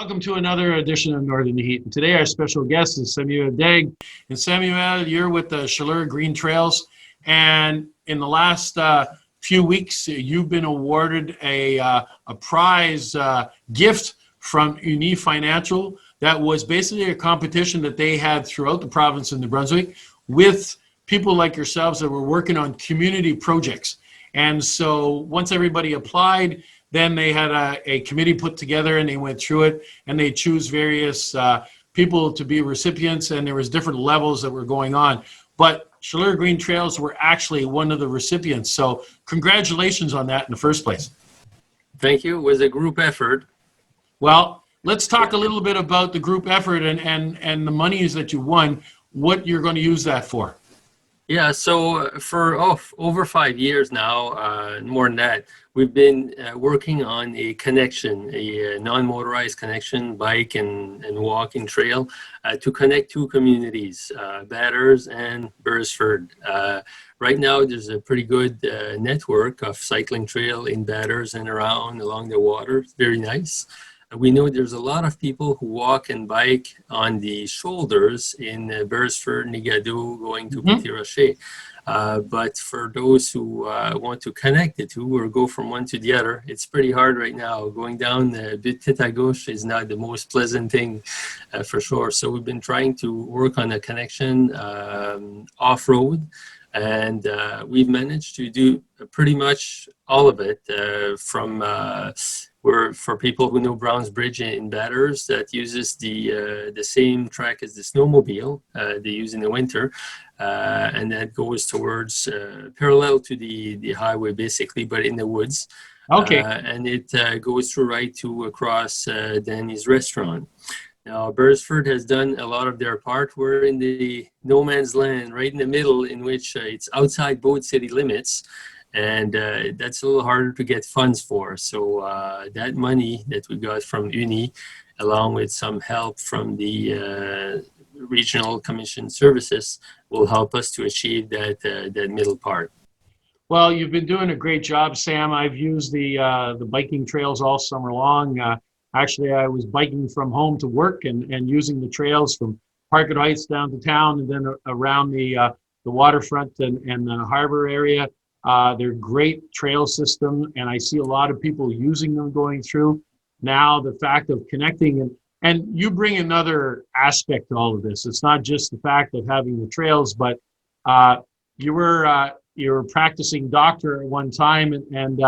Welcome to another edition of Northern Heat. And today our special guest is Samuel Daigle. And Samuel, you're with the Chaleur Green Trails. And in the last few weeks, you've been awarded a prize gift from Uni Financial that was basically a competition that they had throughout the province of New-Brunswick with people like yourselves that were working on community projects. And so once everybody applied, then they had a committee put together and they went through it and they choose various people to be recipients, and there was different levels that were going on. But Chaleur Green Trails were actually one of the recipients. So congratulations on that in the first place. Thank you. It was a group effort. Well, let's talk a little bit about the group effort and the monies that you won, what you're going to use that for. Yeah, so for over 5 years now, more than that, we've been working on a connection, a non-motorized connection, bike and walking trail to connect two communities, Bathurst and Beresford. Right now, there's a pretty good network of cycling trail in Bathurst and around along the water. It's very nice. We know there's a lot of people who walk and bike on the shoulders in Beresford, Nigado, going to Petit Rocher. But for those who want to connect the two or go from one to the other, it's pretty hard right now. Going down Petit à gauche is not the most pleasant thing for sure. So we've been trying to work on a connection off-road. And we've managed to do pretty much all of it for people who know Brown's Bridge in Bathurst, that uses the same track as the snowmobile they use in the winter, and that goes towards parallel to the highway basically, but in the woods. Okay. And it goes through right to across Danny's restaurant. Now, Beresford has done a lot of their part. We're in the no man's land, right in the middle, in which it's outside both city limits, and that's a little harder to get funds for. So that money that we got from Uni, along with some help from the regional commission services, will help us to achieve that middle part. Well, you've been doing a great job, Sam. I've used the biking trails all summer long. Actually, I was biking from home to work and using the trails from Parket Heights down to town and then around the waterfront and the harbor area. They're great trail system, and I see a lot of people using them going through. Now, the fact of connecting, and you bring another aspect to all of this. It's not just the fact of having the trails, but you were a practicing doctor at one time, and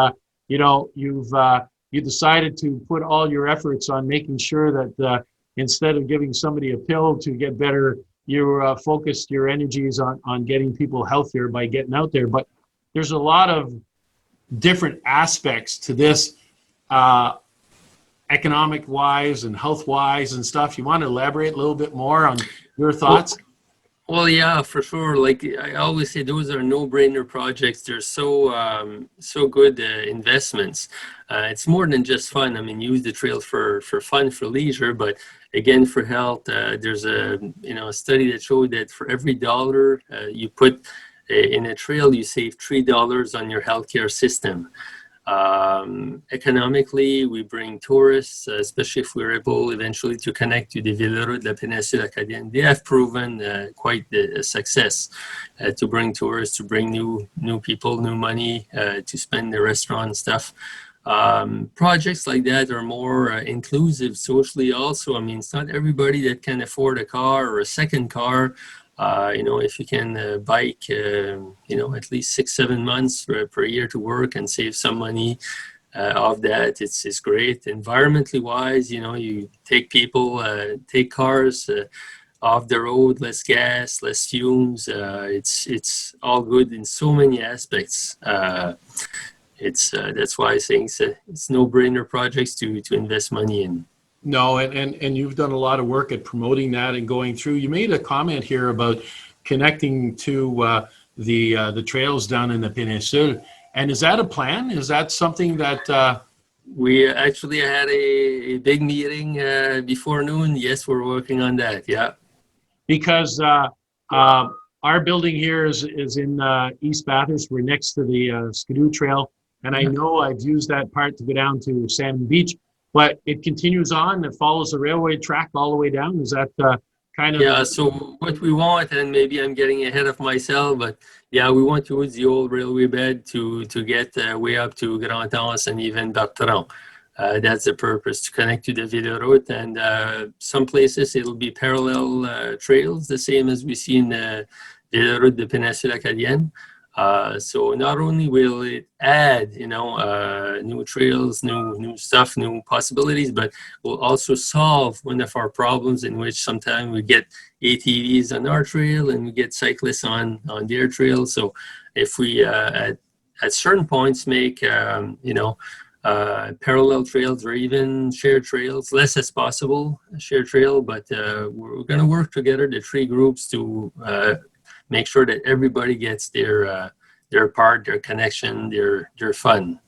you decided to put all your efforts on making sure that instead of giving somebody a pill to get better, you focused your energies on getting people healthier by getting out there. But there's a lot of different aspects to this, economic-wise and health-wise and stuff. You want to elaborate a little bit more on your thoughts? Well, yeah, for sure. Like I always say, those are no-brainer projects. They're so good investments. It's more than just fun. I mean, use the trail for fun, for leisure, but again, for health. There's a study that showed that for every dollar you put in a trail, you save $3 on your healthcare system. Economically, we bring tourists, especially if we're able eventually to connect to the Villeroy de la Péninsule Acadienne. They have proven quite a success to bring tourists, to bring new people, new money to spend in the restaurant stuff. Projects like that are more inclusive socially also. I mean, it's not everybody that can afford a car or a second car. If you can bike, at least 6-7 months per year to work and save some money off that, it's great. Environmentally wise, you take cars off the road, less gas, less fumes. It's all good in so many aspects. That's why I think it's no-brainer projects to invest money in. No, and you've done a lot of work at promoting that and going through. You made a comment here about connecting to the trails down in the Peninsula. And is that a plan? Is that something that... We actually had a big meeting before noon. Yes, we're working on that, yeah. Because our building here is in East Bathurst. We're next to the Skidoo Trail. And I know I've used that part to go down to Salmon Beach. but it continues on. It follows the railway track all the way down. Is that kind of? Yeah, so what we want, and maybe I'm getting ahead of myself, but yeah, we want to use the old railway bed to get way up to Grand-Anse and even Bertrand. That's the purpose, to connect to the Véloroute, and some places it'll be parallel trails, the same as we see in the Véloroute de Péninsule Acadienne. So not only will it add, new trails, new stuff, new possibilities, but will also solve one of our problems, in which sometimes we get ATVs on our trail and we get cyclists on their trail. So if we at certain points make parallel trails or even shared trails, less as possible shared trail, but we're going to work together, the three groups, to make sure that everybody gets their part, their connection, their fun.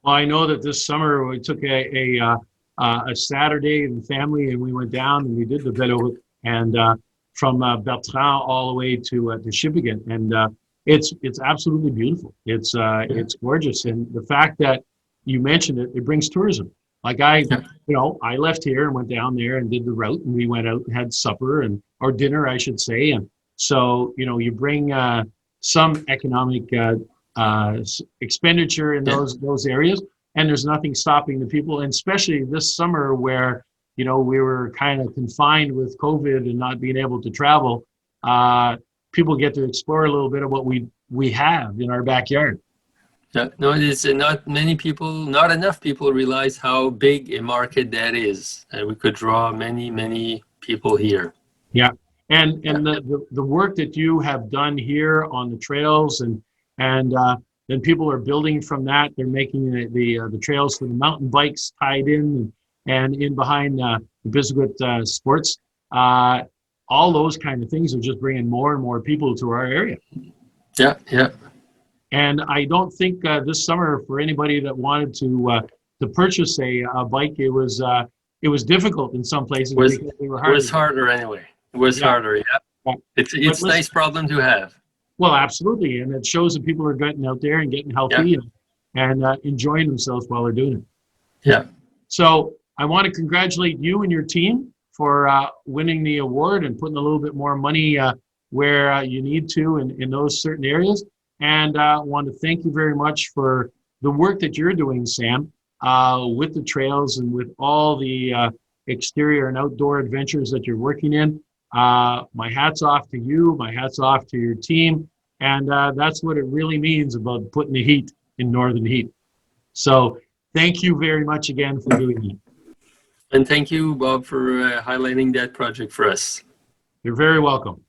Well, I know that this summer we took a Saturday in the family, and we went down and we did the Véloroute, and from Bertrand all the way to Shippigan, and it's absolutely beautiful. It's gorgeous, and the fact that you mentioned it, it brings tourism. Like I left here and went down there and did the route, and we went out and had supper or dinner, I should say. And so, you bring some economic expenditure in those areas, and there's nothing stopping the people. And especially this summer where, we were kind of confined with COVID and not being able to travel, people get to explore a little bit of what we have in our backyard. No, it's not enough people realize how big a market that is. We could draw many, many people here. Yeah. And the work that you have done here on the trails, and then people are building from that. They're making the trails for the mountain bikes tied in, and in behind the Biscuit Sports. All those kind of things are just bringing more and more people to our area. Yeah, yeah. And I don't think this summer, for anybody that wanted to purchase a bike, it was difficult in some places because they were hard. It was harder anyway. It was harder, yeah. It's a nice problem to have. Well, absolutely, and it shows that people are getting out there and getting healthy and enjoying themselves while they're doing it. Yeah. So I want to congratulate you and your team for winning the award and putting a little bit more money where you need to in those certain areas. And I want to thank you very much for the work that you're doing, Sam, with the trails and with all the exterior and outdoor adventures that you're working in. My hat's off to you. My hat's off to your team. And that's what it really means about putting the heat in Northern Heat. So thank you very much again for doing it. And thank you, Bob, for highlighting that project for us. You're very welcome.